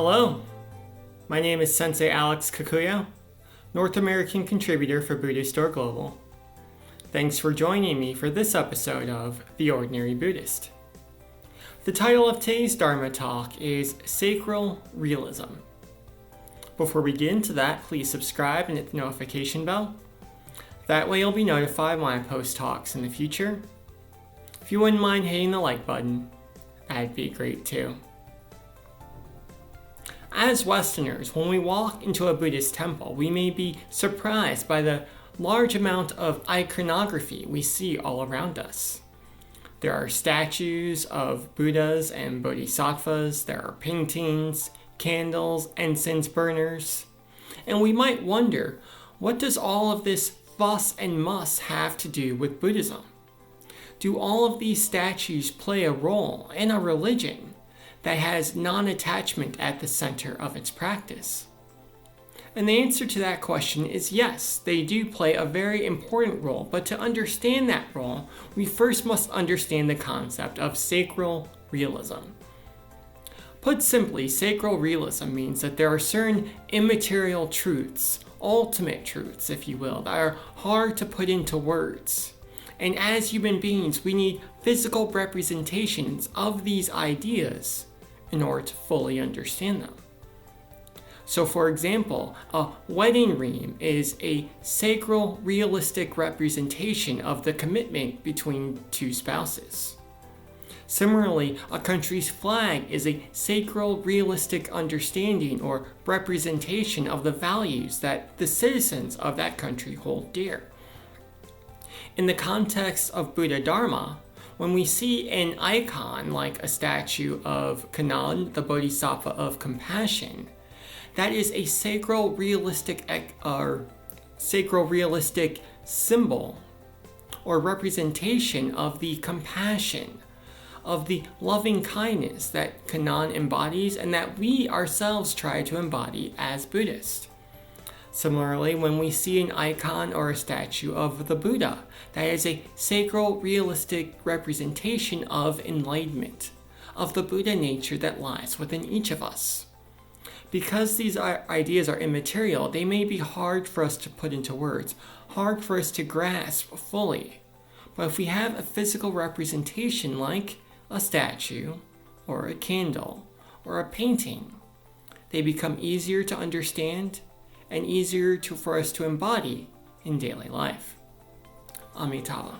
Hello, my name is Sensei Alex Kakuyo, North American contributor for Buddhist Global. Thanks for joining me for this episode of The Ordinary Buddhist. The title of today's Dharma talk is Sacral Realism. Before we get into that, please subscribe and hit the notification bell. That way you'll be notified when I post talks in the future. If you wouldn't mind hitting the like button, that'd be great too. As Westerners, when we walk into a Buddhist temple, we may be surprised by the large amount of iconography we see all around us. There are statues of Buddhas and Bodhisattvas, there are paintings, candles, incense burners, and we might wonder, what does all of this fuss and muss have to do with Buddhism? Do all of these statues play a role in a religion that has non-attachment at the center of its practice? And the answer to that question is yes, they do play a very important role, but to understand that role, we first must understand the concept of sacral realism. Put simply, sacral realism means that there are certain immaterial truths, ultimate truths, if you will, that are hard to put into words. And as human beings, we need physical representations of these ideas in order to fully understand them. So for example, a wedding ring is a sacral realistic representation of the commitment between two spouses. Similarly, a country's flag is a sacral realistic understanding or representation of the values that the citizens of that country hold dear. In the context of Buddha Dharma, when we see an icon like a statue of Kannon, the Bodhisattva of compassion, that is a sacral realistic symbol or representation of the compassion, of the loving kindness that Kannon embodies and that we ourselves try to embody as Buddhists. Similarly, when we see an icon or a statue of the Buddha, that is a sacral realistic representation of enlightenment, of the Buddha nature that lies within each of us. Because these ideas are immaterial, they may be hard for us to put into words, hard for us to grasp fully. But if we have a physical representation like a statue, or a candle, or a painting, they become easier to understand and easier for us to embody in daily life. Amitabha.